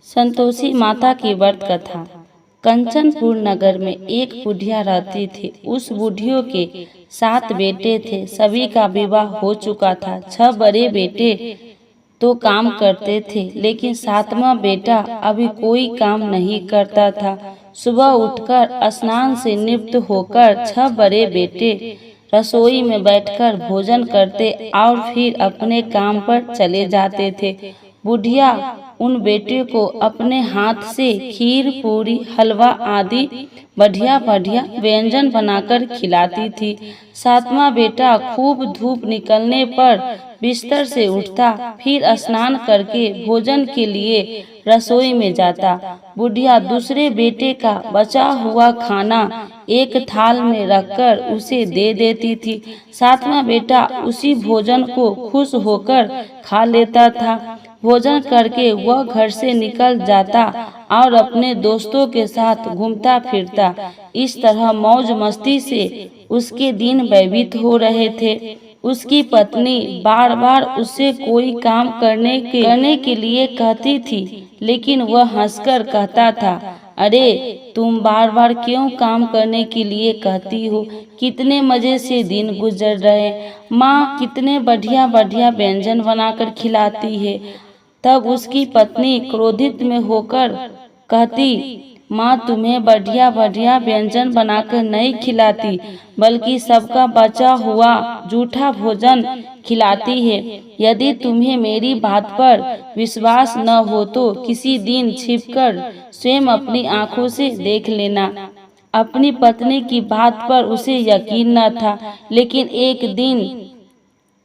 संतोषी माता की व्रत कथा। कंचनपुर नगर में एक बुढ़िया रहती थी। उस बुढ़ियों के 7 बेटे थे। सभी का विवाह हो चुका था। 6 बड़े बेटे तो काम करते थे, लेकिन 7वां बेटा अभी कोई काम नहीं करता था। सुबह उठकर स्नान से निवृत्त होकर 6 बड़े बेटे रसोई में बैठकर भोजन करते और फिर अपने काम पर चले जाते थे। बुढ़िया उन बेटे को अपने हाथ से खीर, पूरी, हलवा आदि बढ़िया बढ़िया व्यंजन बनाकर खिलाती थी। 7वां बेटा खूब धूप निकलने पर बिस्तर से उठता, फिर स्नान करके भोजन के लिए रसोई में जाता। बुढ़िया दूसरे बेटे का बचा हुआ खाना एक थाल में रखकर उसे दे देती थी। 7वां बेटा उसी भोजन को खुश होकर खा लेता था। भोजन करके वह घर से निकल जाता और अपने दोस्तों के साथ घूमता फिरता। इस तरह मौज मस्ती से उसके दिन व्यतीत हो रहे थे। उसकी पत्नी बार बार उससे कोई काम करने के लिए कहती थी, लेकिन वह हंसकर कहता था, अरे तुम बार बार क्यों काम करने के लिए कहती हो? कितने मजे से दिन गुजर रहे। माँ कितने बढ़िया बढ़िया व्यंजन बनाकर खिलाती है। तब उसकी पत्नी क्रोधित में होकर कहती, माँ तुम्हें बढ़िया बढ़िया व्यंजन बनाकर नहीं खिलाती, बल्कि सबका बचा हुआ जूठा भोजन खिलाती है। यदि तुम्हें मेरी बात पर विश्वास न हो तो किसी दिन छिपकर स्वयं अपनी आंखों से देख लेना। अपनी पत्नी की बात पर उसे यकीन न था, लेकिन एक दिन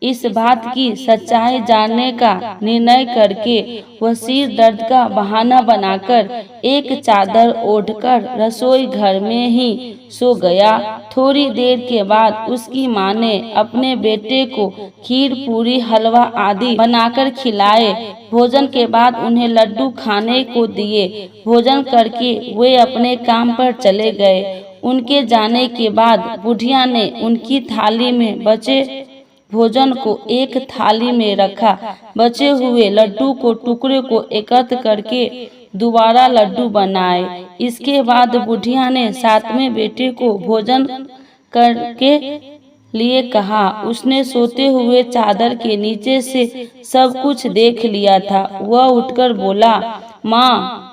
इस बात की सच्चाई जानने का निर्णय करके वह सिर दर्द का बहाना बनाकर एक चादर ओढ़कर रसोई घर में ही सो गया। थोड़ी देर के बाद उसकी माँ ने अपने बेटे को खीर, पूरी, हलवा आदि बनाकर खिलाए। भोजन के बाद उन्हें लड्डू खाने को दिए। भोजन करके वे अपने काम पर चले गए। उनके जाने के बाद बुढ़िया ने उनकी थाली में बचे भोजन को एक थाली में रखा। बचे हुए लड्डू को टुकड़े को एकत्र करके दोबारा लड्डू बनाए। इसके बाद बुढ़िया ने 7वें बेटे को भोजन करके लिए कहा। उसने सोते हुए चादर के नीचे से सब कुछ देख लिया था। वह उठकर बोला, माँ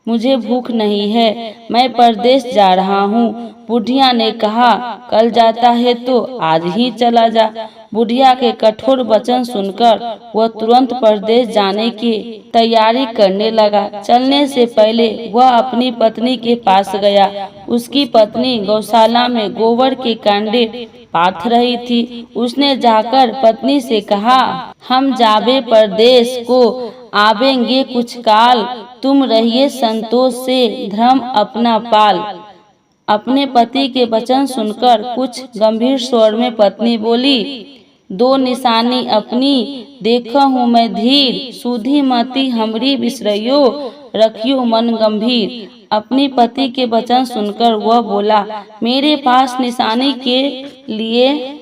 मुझे भूख नहीं है, मैं परदेश जा रहा हूँ। बुढ़िया ने कहा, कल जाता है तो आज ही चला जा। बुढ़िया के कठोर वचन सुनकर वह तुरंत परदेश जाने की तैयारी करने लगा। चलने से पहले वह अपनी पत्नी के पास गया। उसकी पत्नी गौशाला में गोबर के कांडे पाथ रही थी। उसने जाकर पत्नी से कहा, हम जाबे परदेश को आवेंगे कुछ काल, तुम रहिए संतोष से धर्म अपना पाल। अपने पति के वचन सुनकर कुछ गंभीर स्वर में पत्नी बोली, 2 निशानी अपनी देखा हूँ मैं धीर, सुधी मती हमरी बिसरइयो, रखियो मन गंभीर। अपनी पति के वचन सुनकर वह बोला, मेरे पास निशानी के लिए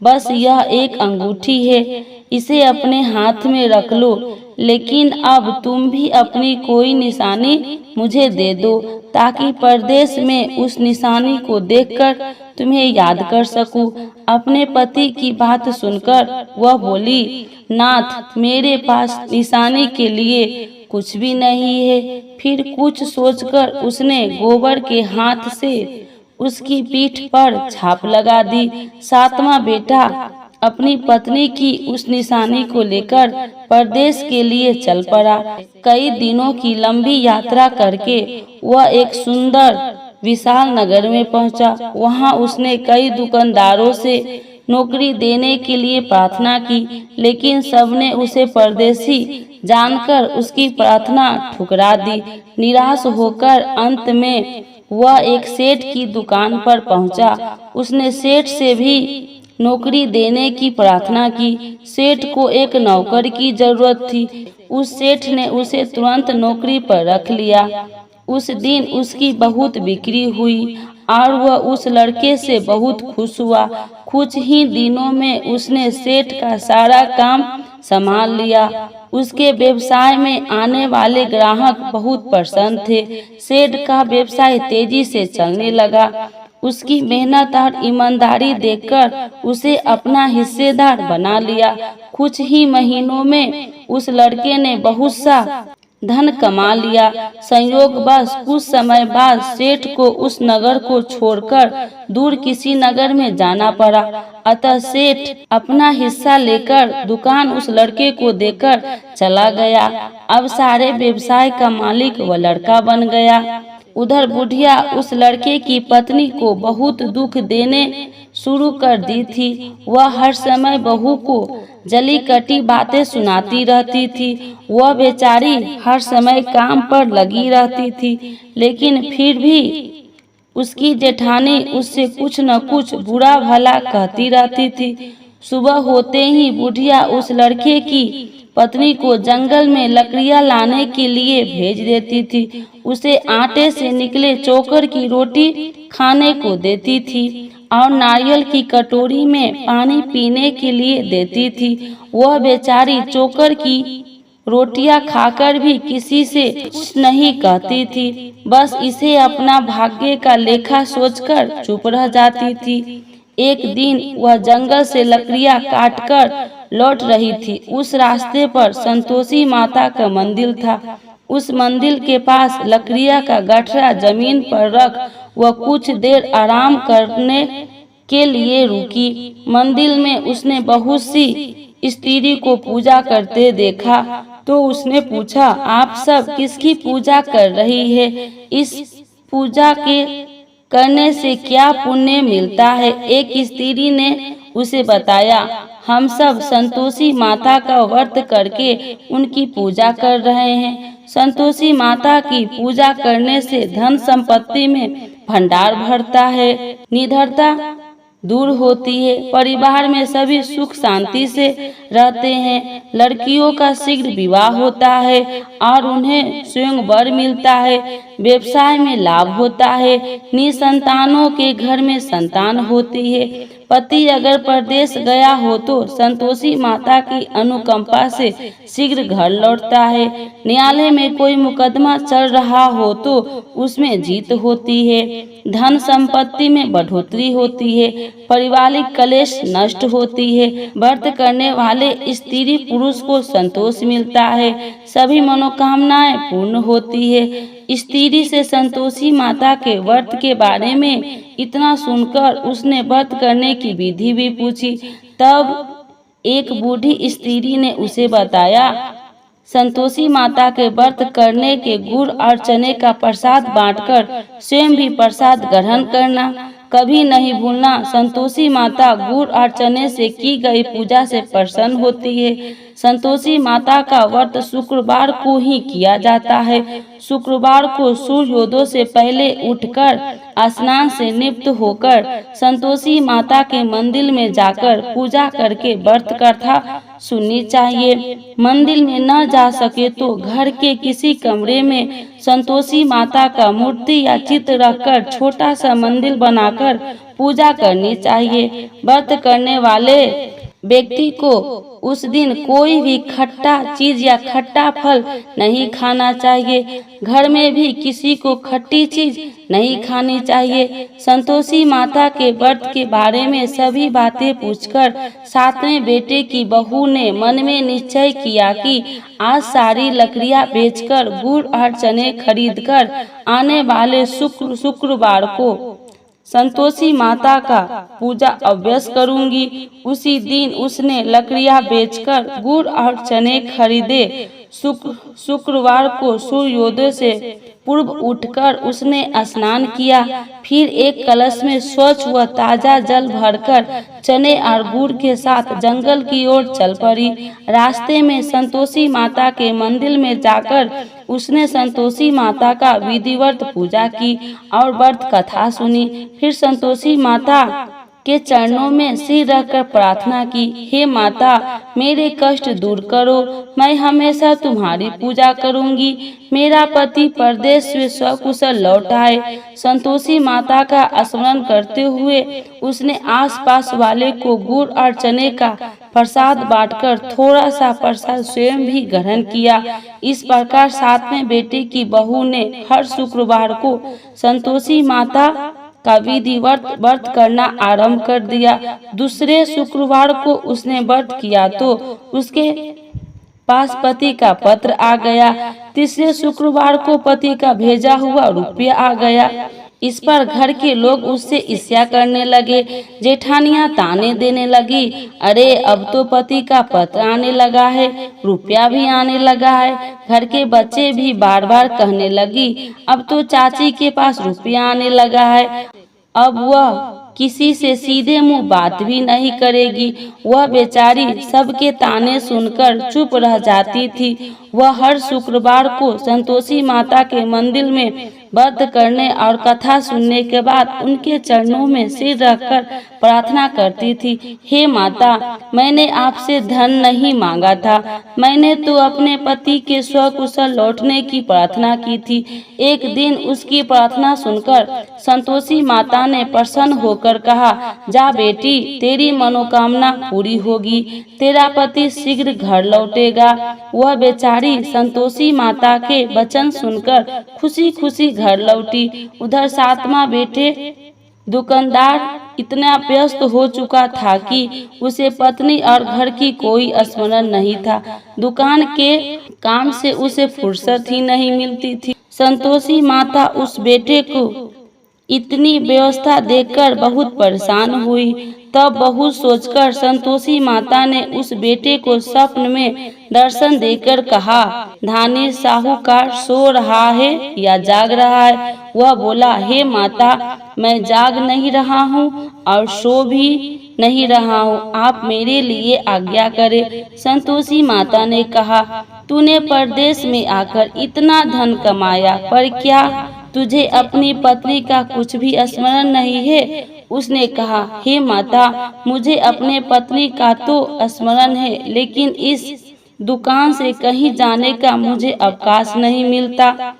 बस यह एक अंगूठी है, इसे अपने हाथ में रख लो, लेकिन अब तुम भी अपनी कोई निशानी मुझे दे दो, ताकि परदेश में उस निशानी को देखकर तुम्हें याद कर सकूं। अपने पति की बात सुनकर वह बोली, नाथ मेरे पास निशानी के लिए कुछ भी नहीं है। फिर कुछ सोचकर उसने गोबर के हाथ से उसकी पीठ पर छाप लगा दी। 7वां बेटा अपनी पत्नी की उस निशानी को लेकर परदेश के लिए चल पड़ा। कई दिनों की लंबी यात्रा करके वह एक सुंदर विशाल नगर में पहुंचा। वहां उसने कई दुकानदारों से नौकरी देने के लिए प्रार्थना की, लेकिन सबने उसे परदेशी जानकर उसकी प्रार्थना ठुकरा दी। निराश होकर अंत में वह एक सेठ की दुकान पर पहुंचा। उसने सेठ से भी नौकरी देने की प्रार्थना की। सेठ को एक नौकर की जरूरत थी। उस सेठ ने उसे तुरंत नौकरी पर रख लिया। उस दिन उसकी बहुत बिक्री हुई और वह उस लड़के से बहुत खुश हुआ। कुछ ही दिनों में उसने सेठ का सारा काम संभाल लिया। उसके व्यवसाय में आने वाले ग्राहक बहुत प्रसन्न थे। सेठ का व्यवसाय तेजी से चलने लगा। उसकी मेहनत और ईमानदारी देखकर उसे अपना हिस्सेदार बना लिया। कुछ ही महीनों में उस लड़के ने बहुत सा धन कमा लिया। संयोगवश कुछ समय बाद सेठ को उस नगर को छोड़कर दूर किसी नगर में जाना पड़ा। अतः सेठ अपना हिस्सा लेकर दुकान उस लड़के को देकर चला गया। अब सारे व्यवसाय का मालिक वह लड़का बन गया। उधर बुढ़िया उस लड़के की पत्नी को बहुत दुख देने शुरू कर दी थी। वह हर समय बहू को जली कटी बातें सुनाती रहती थी। वह बेचारी हर समय काम पर लगी रहती थी, लेकिन फिर भी उसकी जेठानी उससे कुछ न कुछ बुरा भला कहती रहती थी। सुबह होते ही बुढ़िया उस लड़के की पत्नी को जंगल में लकड़ियां लाने के लिए भेज देती थी। उसे आटे से निकले चोकर की रोटी खाने को देती थी और नारियल की कटोरी में पानी पीने के लिए देती थी। वह बेचारी चोकर की रोटियां खाकर भी किसी से कुछ नहीं कहती थी, बस इसे अपना भाग्य का लेखा सोचकर चुप रह जाती थी। एक दिन वह जंगल से लकड़ियां काटकर लौट रही थी। उस रास्ते पर संतोषी माता का मंदिर था। उस मंदिर के पास लकड़ियां का गठरा जमीन पर रख वह कुछ देर आराम करने के लिए रुकी। मंदिर में उसने बहुत सी स्त्री को पूजा करते देखा तो उसने पूछा, आप सब किसकी पूजा कर रही है? इस पूजा के करने से क्या पुण्य मिलता है? एक स्त्री ने उसे बताया, हम सब संतोषी माता का व्रत करके उनकी पूजा कर रहे हैं। संतोषी माता की पूजा करने से धन संपत्ति में भंडार भरता है, निडरता दूर होती है, परिवार में सभी सुख शांति से रहते हैं, लड़कियों का शीघ्र विवाह होता है और उन्हें स्वयं वर मिलता है, व्यवसाय में लाभ होता है, निसंतानों के घर में संतान होती है, पति अगर परदेश गया हो तो संतोषी माता की अनुकंपा से शीघ्र घर लौटता है, न्यायालय में कोई मुकदमा चल रहा हो तो उसमें जीत होती है, धन संपत्ति में बढ़ोतरी होती है, पारिवारिक कलेश नष्ट होती है, व्रत करने वाले स्त्री पुरुष को संतोष मिलता है, सभी मनोकामनाएं पूर्ण होती है। स्त्री से संतोषी माता के व्रत के बारे में इतना सुनकर उसने व्रत करने की विधि भी पूछी। तब एक बूढ़ी स्त्री ने उसे बताया, संतोषी माता के व्रत करने के गुड़ और चने का प्रसाद बांटकर स्वयं भी प्रसाद ग्रहण करना, कभी नहीं भूलना। संतोषी माता गुड़ और चने से की गई पूजा से प्रसन्न होती है। संतोषी माता का व्रत शुक्रवार को ही किया जाता है। शुक्रवार को सूर्योदय से पहले उठकर स्नान से निवृत्त होकर संतोषी माता के मंदिर में जाकर पूजा करके व्रत कथा सुननी चाहिए। मंदिर में न जा सके तो घर के किसी कमरे में संतोषी माता का मूर्ति या चित्र रखकर छोटा सा मंदिर बनाकर पूजा करनी चाहिए। व्रत करने वाले व्यक्ति को उस दिन कोई भी खट्टा चीज या खट्टा फल नहीं खाना चाहिए। घर में भी किसी को खट्टी चीज नहीं खानी चाहिए। संतोषी माता के व्रत के बारे में सभी बातें पूछकर सातवें बेटे की बहू ने मन में निश्चय किया कि आज सारी लकड़ियां बेचकर गुड़ और चने खरीदकर आने वाले शुक्रवार को संतोषी माता का पूजा अवश्य करूंगी। उसी दिन उसने लकड़ियां बेचकर गुड़ और चने खरीदे। शुक्रवार को सूर्योदय से पूर्व उठकर उसने स्नान किया, फिर एक कलश में स्वच्छ व ताजा जल भरकर चने और गुड़ के साथ जंगल की ओर चल पड़ी। रास्ते में संतोषी माता के मंदिर में जाकर उसने संतोषी माता का विधिवत पूजा की और व्रत कथा सुनी। फिर संतोषी माता के चरणों में सिर रखकर प्रार्थना की, हे माता, मेरे कष्ट दूर करो, मैं हमेशा तुम्हारी पूजा करूंगी। मेरा पति परदेश से सकुशल लौट आए। संतोषी माता का स्मरण करते हुए उसने आसपास वाले को गुड़ और चने का प्रसाद बांटकर थोड़ा सा प्रसाद स्वयं भी ग्रहण किया। इस प्रकार सातवें बेटे की बहू ने हर शुक्रवार को संतोषी माता का विधिवत व्रत करना आरंभ कर दिया। दूसरे शुक्रवार को उसने व्रत किया तो उसके पास पति का पत्र आ गया। तीसरे शुक्रवार को पति का भेजा हुआ रुपया आ गया। इस पर घर के लोग उससे ईर्ष्या करने लगे। जेठानियां ताने देने लगी, अरे अब तो पति का पत्र आने लगा है, रुपया भी आने लगा है। घर के बच्चे भी बार बार कहने लगी, अब तो चाची के पास रुपया आने लगा है। अब वह किसी से सीधे मुंह बात भी नहीं करेगी। वह बेचारी सबके ताने सुनकर चुप रह जाती थी। वह हर शुक्रवार को संतोषी माता के मंदिर में व्रत करने और कथा सुनने के बाद उनके चरणों में सिर रखकर प्रार्थना करती थी, हे माता, मैंने आपसे धन नहीं मांगा था, मैंने तो अपने पति के स्वकुशल लौटने की प्रार्थना की थी। एक दिन उसकी प्रार्थना सुनकर संतोषी माता ने प्रसन्न होकर कहा, जा बेटी, तेरी मनोकामना पूरी होगी, तेरा पति शीघ्र घर लौटेगा। वह बेचारी संतोषी माता के वचन सुनकर खुशी खुशी घर लौटी। उधर सातवां बेटे दुकानदार इतना व्यस्त हो चुका था कि उसे पत्नी और घर की कोई स्मरण नहीं था। दुकान के काम से उसे फुर्सत ही नहीं मिलती थी। संतोषी माता उस बेटे को इतनी व्यवस्था देखकर बहुत परेशान हुई। तब बहुत सोचकर संतोषी माता ने उस बेटे को स्वप्न में दर्शन देकर कहा, धानी साहूकार सो रहा है या जाग रहा है? वह बोला, हे माता, मैं जाग नहीं रहा हूँ और सो भी नहीं रहा हूँ, आप मेरे लिए आज्ञा करें। संतोषी माता ने कहा, तूने परदेश में आकर इतना धन कमाया, पर क्या तुझे अपनी पत्नी का कुछ भी स्मरण नहीं है? उसने कहा, हे माता, मुझे अपने पत्नी का तो स्मरण है, लेकिन इस दुकान से कहीं जाने का मुझे अवकाश नहीं मिलता।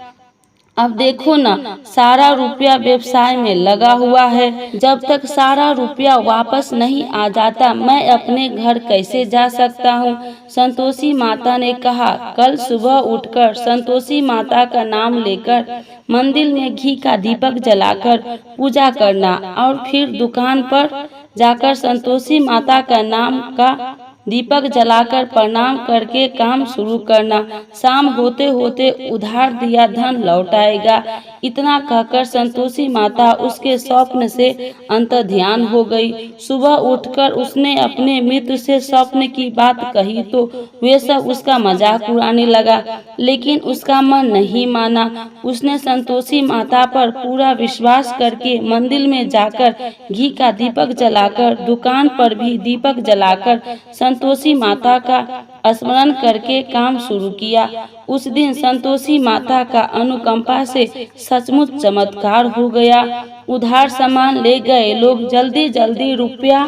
अब देखो ना, सारा रुपया व्यवसाय में लगा हुआ है। जब तक सारा रुपया वापस नहीं आ जाता, मैं अपने घर कैसे जा सकता हूँ? संतोषी माता ने कहा, कल सुबह उठकर संतोषी माता का नाम लेकर मंदिर में घी का दीपक जलाकर पूजा करना और फिर दुकान पर जाकर संतोषी माता का नाम का दीपक जलाकर प्रणाम करके काम शुरू करना। शाम होते होते उधार दिया धन लौट आएगा। इतना कहकर संतोषी माता उसके स्वप्न से अंतर्ध्यान हो गई। सुबह उठकर उसने अपने मित्र से स्वप्न की बात कही तो वे सब उसका मजाक उड़ाने लगा, लेकिन उसका मन नहीं माना। उसने संतोषी माता पर पूरा विश्वास करके मंदिर में जाकर घी का दीपक जलाकर, दुकान पर भी दीपक जलाकर संतोषी माता का स्मरण करके काम शुरू किया। उस दिन संतोषी माता का अनुकंपा से सचमुच चमत्कार हो गया। उधार सामान ले गए लोग जल्दी जल्दी रुपया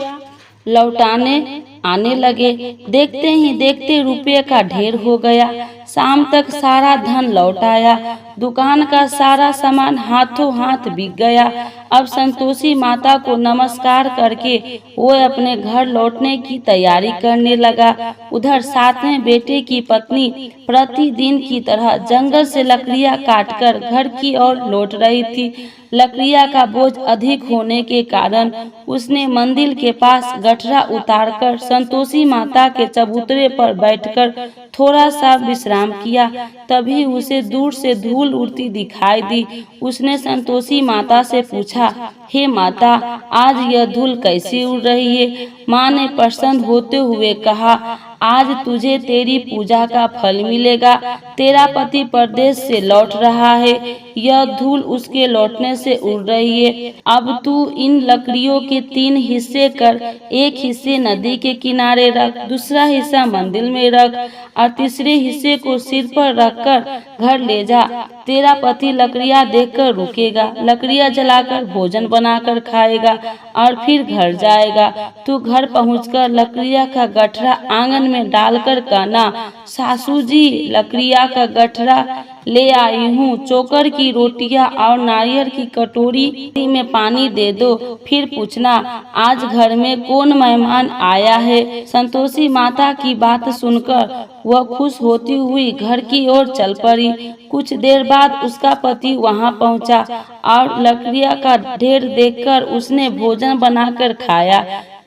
लौटाने आने लगे। देखते ही देखते रुपये का ढेर हो गया। शाम तक सारा धन लौट आया। दुकान का सारा सामान हाथों हाथ बिक गया। अब संतोषी माता को नमस्कार करके वो अपने घर लौटने की तैयारी करने लगा। उधर सातवें बेटे की पत्नी प्रतिदिन की तरह जंगल से लकड़ियां काटकर घर की ओर लौट रही थी। लकड़ियां का बोझ अधिक होने के कारण उसने मंदिर के पास गठरा उतारकर संतोषी माता के चबूतरे पर बैठकर थोड़ा सा विश्राम किया। तभी उसे दूर से धूल उड़ती दिखाई दी। उसने संतोषी माता से पूछा, हे माता, आज यह धूल कैसी उड़ रही है? माँ ने प्रसन्न होते हुए कहा, आज तुझे तेरी पूजा का फल मिलेगा। तेरा पति परदेश से लौट रहा है, यह धूल उसके लौटने से उड़ रही है। अब तू इन लकड़ियों के 3 हिस्से कर, एक हिस्से नदी के किनारे रख, दूसरा हिस्सा मंदिर में रख और तीसरे हिस्से को सिर पर रखकर घर ले जा। तेरा पति लकड़ियां देखकर रुकेगा, लकड़ियां जलाकर भोजन बनाकर खाएगा और फिर घर जाएगा। तू घर पहुंचकर लकड़ियां का गठरा आंगन में डालकर कहना, सासू जी लकड़िया का गठरा ले आई हूँ, चोकर की रोटियां और नारियल की कटोरी में पानी दे दो। फिर पूछना, आज घर में कौन मेहमान आया है। संतोषी माता की बात सुनकर वह खुश होती हुई घर की ओर चल पड़ी। कुछ देर बाद उसका पति वहां पहुंचा और लकड़ियां का ढेर देखकर उसने भोजन बनाकर खाया।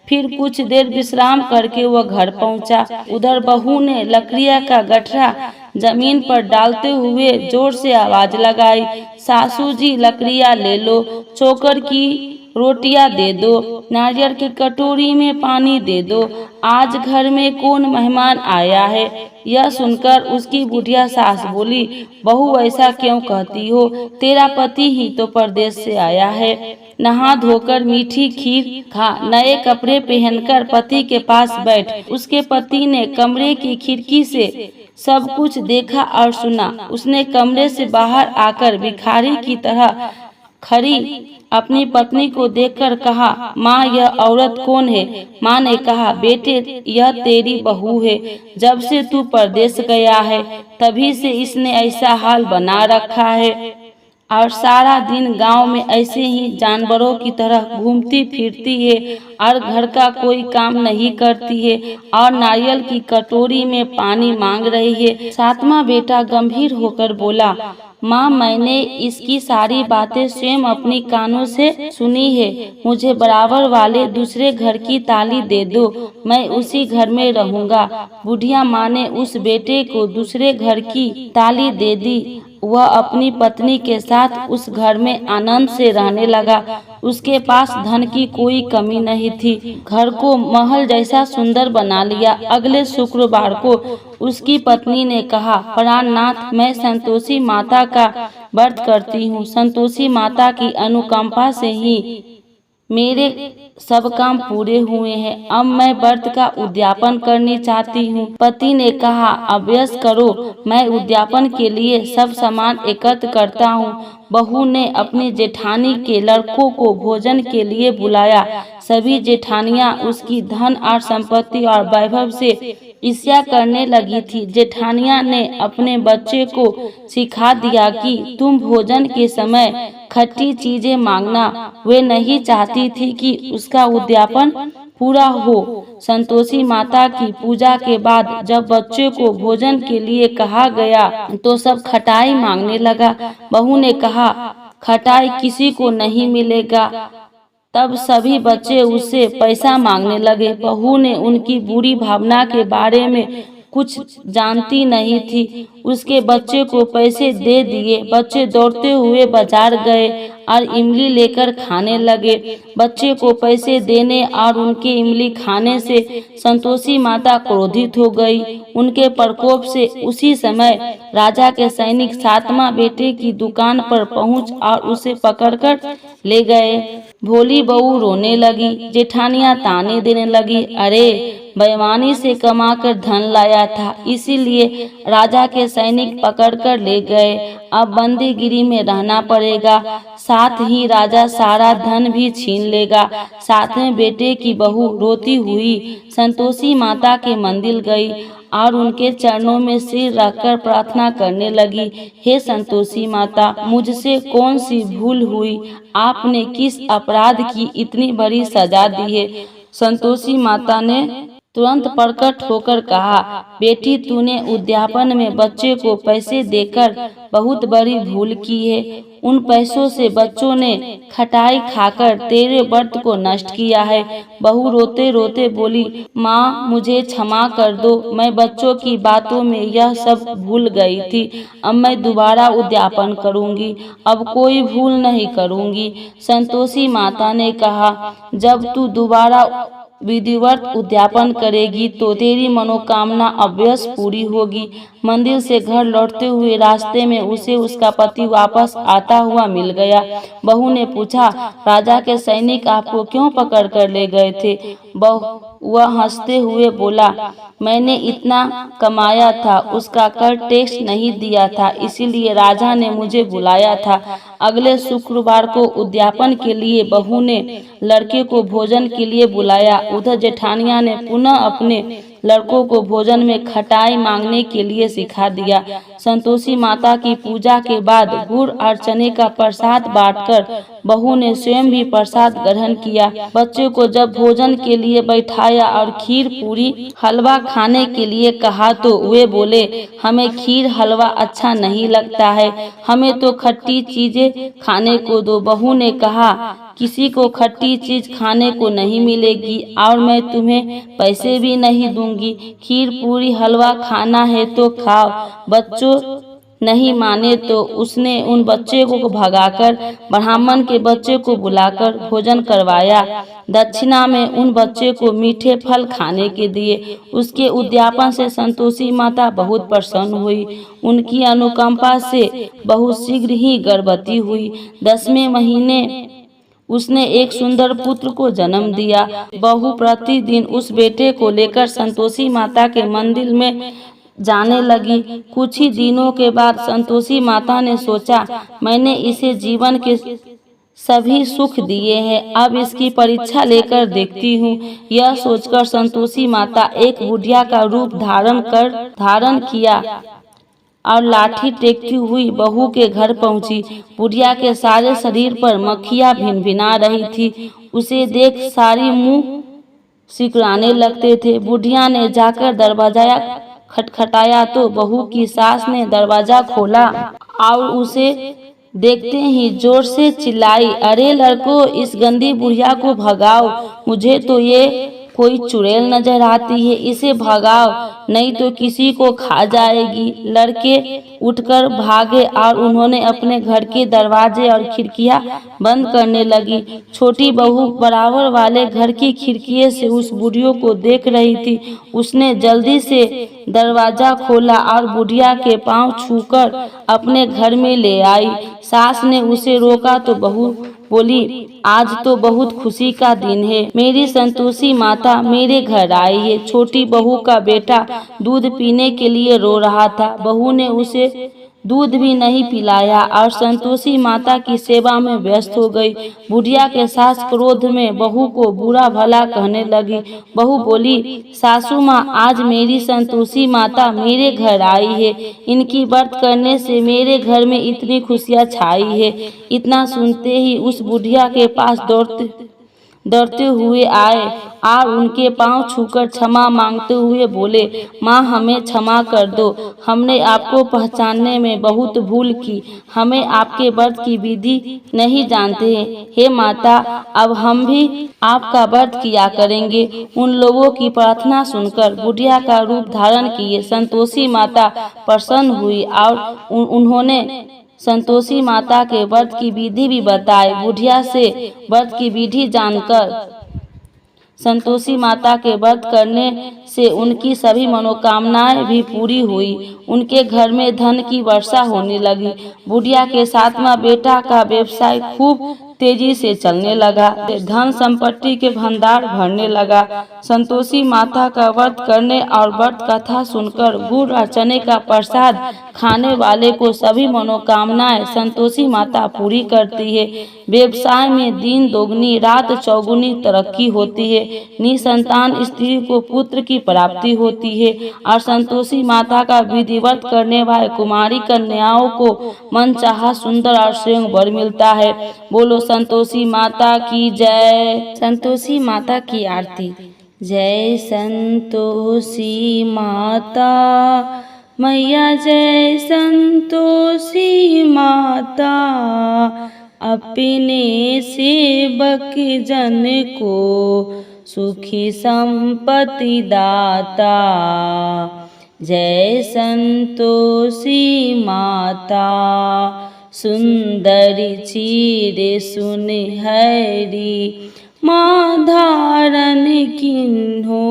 फिर कुछ देर विश्राम करके वह घर पहुंचा। उधर बहू ने लकड़ियां का गठरा जमीन पर डालते हुए जोर से आवाज लगाई, सासू जी लकड़ियां ले लो, चोकर की रोटियां दे दो, नारियल की कटोरी में पानी दे दो, आज घर में कौन मेहमान आया है। यह सुनकर उसकी बुढ़िया सास बोली, बहू ऐसा क्यों कहती हो, तेरा पति ही तो परदेश से आया है। नहा धोकर मीठी खीर खा, नए कपड़े पहनकर पति के पास बैठ। उसके पति ने कमरे की खिड़की से सब कुछ देखा और सुना। उसने कमरे से बाहर आकर भिखारी की तरह खड़ी अपनी पत्नी को देखकर कहा, माँ यह औरत कौन है। माँ ने कहा, बेटे यह तेरी बहू है, जब से तू परदेश गया है तभी से इसने ऐसा हाल बना रखा है और सारा दिन गांव में ऐसे ही जानवरों की तरह घूमती फिरती है और घर का कोई काम नहीं करती है और नारियल की कटोरी में पानी मांग रही है। सातवां बेटा गंभीर होकर बोला, माँ मैंने इसकी सारी बातें स्वयं अपनी कानों से सुनी है, मुझे बराबर वाले दूसरे घर की ताली दे दो, मैं उसी घर में रहूंगा। बुढ़िया माँ ने उस बेटे को दूसरे घर की ताली दे दी। वह अपनी पत्नी के साथ उस घर में आनंद से रहने लगा। उसके पास धन की कोई कमी नहीं थी, घर को महल जैसा सुंदर बना लिया। अगले शुक्रवार को उसकी पत्नी ने कहा, प्राणनाथ मैं संतोषी माता का व्रत करती हूँ, संतोषी माता की अनुकंपा से ही मेरे सब काम पूरे हुए हैं, अब मैं व्रत का उद्यापन करनी चाहती हूँ। पति ने कहा, अभ्यास करो, मैं उद्यापन के लिए सब सामान एकत्र करता हूँ। बहू ने अपनी जेठानी के लड़कों को भोजन के लिए बुलाया। सभी जेठानियाँ उसकी धन और संपत्ति और वैभव से ईर्ष्या करने लगी थी। जेठानिया ने अपने बच्चे को सिखा दिया कि तुम भोजन के समय खट्टी चीजें मांगना। वे नहीं चाहती थी कि उसका उद्यापन पूरा हो। संतोषी माता की पूजा के बाद जब बच्चे को भोजन के लिए कहा गया तो सब खटाई मांगने लगा। बहू ने कहा, खटाई किसी को नहीं मिलेगा। तब सभी बच्चे उससे पैसा मांगने लगे। बहू ने उनकी बुरी भावना के बारे में कुछ जानती नहीं थी, उसके बच्चे को पैसे दे दिए। बच्चे दौड़ते हुए बाजार गए और इमली लेकर खाने लगे। बच्चे को पैसे देने और उनके इमली खाने से संतोषी माता क्रोधित हो गई। उनके प्रकोप से उसी समय राजा के सैनिक सातवां बेटे की दुकान पर पहुंच और उसे पकड़कर ले गए। भोली बहू रोने लगी, जेठानियां ताने देने लगी, अरे बेईमानी से कमाकर धन लाया था, इसीलिए राजा के सैनिक पकड़कर ले गए। अब बंदीगिरी में रहना पड़ेगा, साथ ही राजा सारा धन भी छीन लेगा। सातवें बेटे की बहू रोती हुई संतोषी माता के मंदिर गई और उनके चरणों में सिर रखकर प्रार्थना करने लगी, हे संतोषी माता, मुझसे कौन सी भूल हुई, आपने किस अपराध की इतनी बड़ी सजा दी है। संतोषी माता ने तुरंत प्रकट होकर कहा, बेटी तूने उद्यापन में बच्चे को पैसे देकर बहुत बड़ी भूल की है। उन पैसों से बच्चों ने खटाई खाकर तेरे व्रत को नष्ट किया है। बहू रोते रोते बोली, माँ मुझे क्षमा कर दो, मैं बच्चों की बातों में यह सब भूल गई थी। अब मैं दोबारा उद्यापन करूंगी, अब कोई भूल नहीं करूंगी। संतोषी माता ने कहा, जब तू दोबारा विधिवत उद्यापन करेगी तो तेरी मनोकामना अवश्य पूरी होगी। मंदिर से घर लौटते हुए रास्ते में उसे उसका पति वापस आता हुआ मिल गया। बहू ने पूछा, राजा के सैनिक आपको क्यों पकड़ कर ले गए थे। वह हंसते हुए बोला, मैंने इतना कमाया था, उसका कर टैक्स नहीं दिया था, इसीलिए राजा ने मुझे बुलाया था। अगले शुक्रवार को उद्यापन के लिए बहू ने लड़के को भोजन के लिए बुलाया। उधर जेठानिया ने पुनः अपने लड़कों को भोजन में खटाई मांगने के लिए सिखा दिया। संतोषी माता की पूजा के बाद गुड़ और चने का प्रसाद बांटकर बहू ने स्वयं भी प्रसाद ग्रहण किया। बच्चों को जब भोजन के लिए बैठाया और खीर पूरी हलवा खाने के लिए कहा तो वे बोले, हमें खीर हलवा अच्छा नहीं लगता है, हमें तो खट्टी चीजें खाने को दो। बहू ने कहा, किसी को खट्टी चीज खाने को नहीं मिलेगी और मैं तुम्हें पैसे भी नहीं दूंगी। खीर पूरी हलवा खाना है तो खाओ। बच्चों नहीं माने तो उसने उन बच्चे को भगाकर ब्राह्मण के बच्चे को बुलाकर भोजन करवाया। दक्षिणा में उन बच्चे को मीठे फल खाने के दिए। उसके उद्यापन से संतोषी माता बहुत प्रसन्न हुई। उनकी अनुकंपा से बहुत शीघ्र ही गर्भवती हुई। 10वें महीने उसने एक सुंदर पुत्र को जन्म दिया। बहू प्रतिदिन उस बेटे को लेकर संतोषी माता के मंदिर में जाने लगी। कुछ ही दिनों के बाद संतोषी माता ने सोचा, मैंने इसे जीवन के सभी सुख दिए हैं, अब इसकी परीक्षा लेकर देखती हूँ। यह सोचकर संतोषी माता एक बुढ़िया का रूप धारण किया और लाठी टेकती हुई बहू के घर पहुंची। बुढ़िया के सारे शरीर पर मक्खियां भिनभिना रही थी। उसे देख सारी मुंह सिकुड़ाने लगते थे। बुढ़िया ने जाकर दरवाजा खटखटाया तो बहू की सास ने दरवाजा खोला और उसे देखते ही जोर से चिल्लाई, अरे लड़कों, इस गंदी बुढ़िया को भगाओ, मुझे तो ये कोई चुड़ैल नजर आती है, इसे भगाओ नहीं तो किसी को खा जाएगी। लड़के उठकर भागे और उन्होंने अपने घर के दरवाजे और खिड़कियां बंद करने लगी। छोटी बहू बराबर वाले घर की खिड़की से उस बुढ़िया को देख रही थी। उसने जल्दी से दरवाजा खोला और बुढ़िया के पांव छूकर अपने घर में ले आई। सास ने उसे रोका तो बहू बोली, आज तो बहुत खुशी का दिन है, मेरी संतोषी माता मेरे घर आई है। छोटी बहू का बेटा दूध पीने के लिए रो रहा था। बहू ने उसे दूध भी नहीं पिलाया और संतोषी माता की सेवा में व्यस्त हो गई। बुढ़िया के सास क्रोध में बहू को बुरा भला कहने लगी। बहू बोली, सासू माँ, आज मेरी संतोषी माता मेरे घर आई है, इनकी व्रत करने से मेरे घर में इतनी खुशियाँ छाई है। इतना सुनते ही उस बुढ़िया के पास दौड़ते हुए आए और उनके पांव छूकर क्षमा मांगते हुए बोले, माँ, हमें क्षमा कर दो, हमने आपको पहचानने में बहुत भूल की, हमें आपके व्रत की विधि नहीं जानते हैं। हे माता, अब हम भी आपका व्रत किया करेंगे। उन लोगों की प्रार्थना सुनकर बुढ़िया का रूप धारण किए संतोषी माता प्रसन्न हुई और उन्होंने संतोषी माता के व्रत की विधि भी बताई। बुढ़िया से व्रत की विधि जानकर संतोषी माता के व्रत करने से उनकी सभी मनोकामनाएं भी पूरी हुई। उनके घर में धन की वर्षा होने लगी। बुढ़िया के 7वां बेटा का व्यवसाय खूब तेजी से चलने लगा। धन संपत्ति के भंडार भरने लगा। संतोषी माता का व्रत करने और व्रत कथा सुनकर गुड़ और चने का प्रसाद खाने वाले को सभी मनोकामनाएं संतोषी माता पूरी करती है। व्यवसाय में दिन दोगुनी रात चौगुनी तरक्की होती है। निसंतान स्त्री को पुत्र की प्राप्ति होती है और संतोषी माता का विधिवत करने वाले कुमारी कन्याओं को मनचाहा सुंदर और स्वयं वर मिलता है। बोलो संतोषी माता की जय। संतोषी माता की आरती। जय संतोषी माता मैया, जय संतोषी माता, अपने सेवक जन को सुखी संपत्ति दाता। जय संतोषी माता, सुंदरी चीर सुनहरी, माँ धारण किन्हो,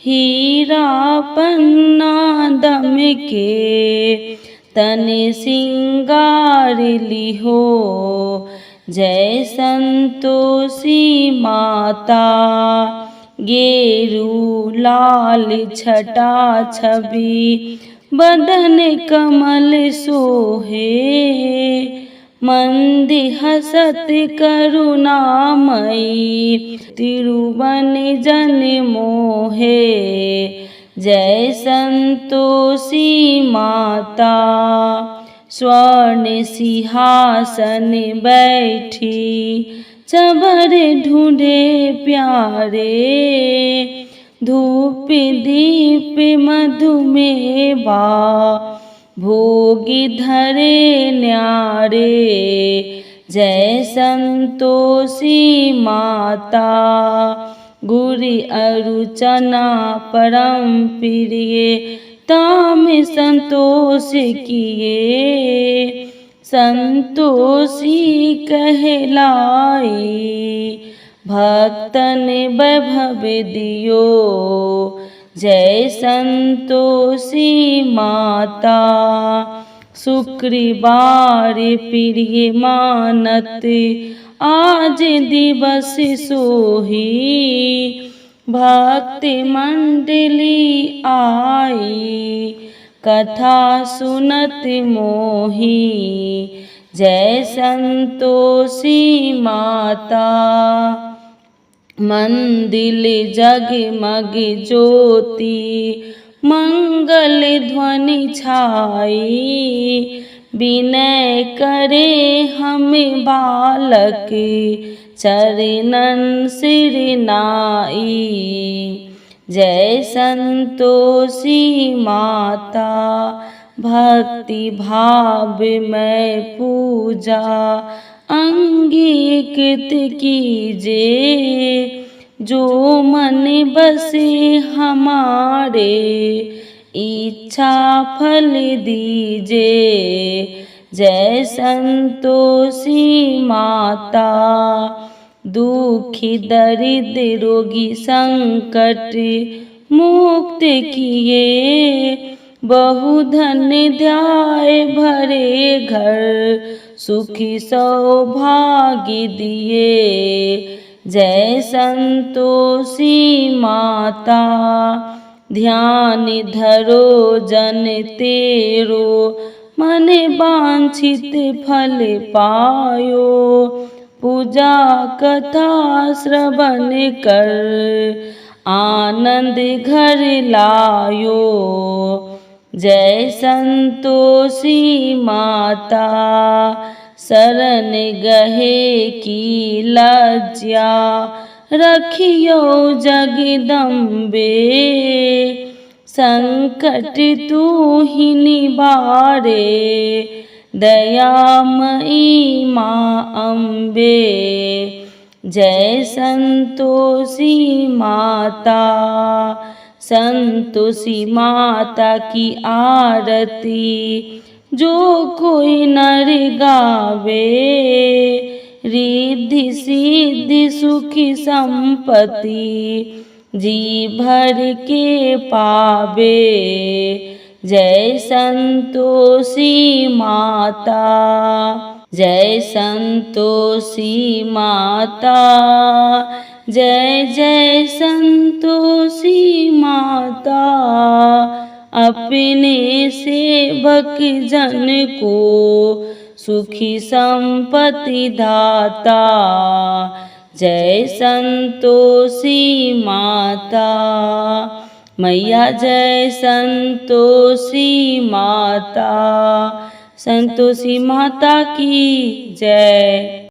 हीरा पन्ना दम के, तन सिंगार लिहो। जय संतोषी माता, गेरू लाल छटा छवि, बदन कमल सोहे, मंदी हसत करुणामयी, तिरुवन जन मोहे। जय संतोषी माता, स्वर्ण सिंहासन बैठी, चबर ढूंढे प्यारे। धूप दीप मधुमेवा, भोग धरे न्यारे। जय संतोषी माता, गुर अरु चना परम प्रिय, ताम संतोष किए। संतोषी कहलाई, भक्तन वैभव दियो। जय संतोषी माता, शुक्रवार प्रिय मानत, आज दिवस सोही। भक्त मंडली आई, कथा सुनत मोही। जय संतोषी माता, मंदिर जगमग ज्योति, मंगल ध्वनि छाई। विनय करे हम बालक, चरणन सिर नाई। जय संतोषी माता, भक्ति भाव में पूजा अंगीकृत कीजे। जो मन बसे हमारे, इच्छा फल दीजे। जय संतोषी माता, दुखी दरिद्र रोगी संकट मुक्त किए। बहुधन ध्याय भरे घर, सुखी सौभाग्य दिए। जय संतोषी माता, ध्यान धरो जन तेरो, मन वांछित फल पायो। पूजा कथा श्रवण कर, आनंद घर लायो। जय संतोषी माता, शरण गहे की लज्जा, रखियो जगदम्बे। संकट तू ही निवारे, दयामयी माँ अम्बे। जय संतोषी माता, संतोषी माता की आरती जो कोई नर गावे। रिद्धि सिद्धि सुखी संपत्ति, जी भर के पावे। जय संतोषी माता, जय संतोषी माता। जय जय संतोषी माता, अपने सेवक जन को सुखी संपत्ति दाता। जय संतोषी माता, मैया जय संतोषी माता। संतोषी माता की जय।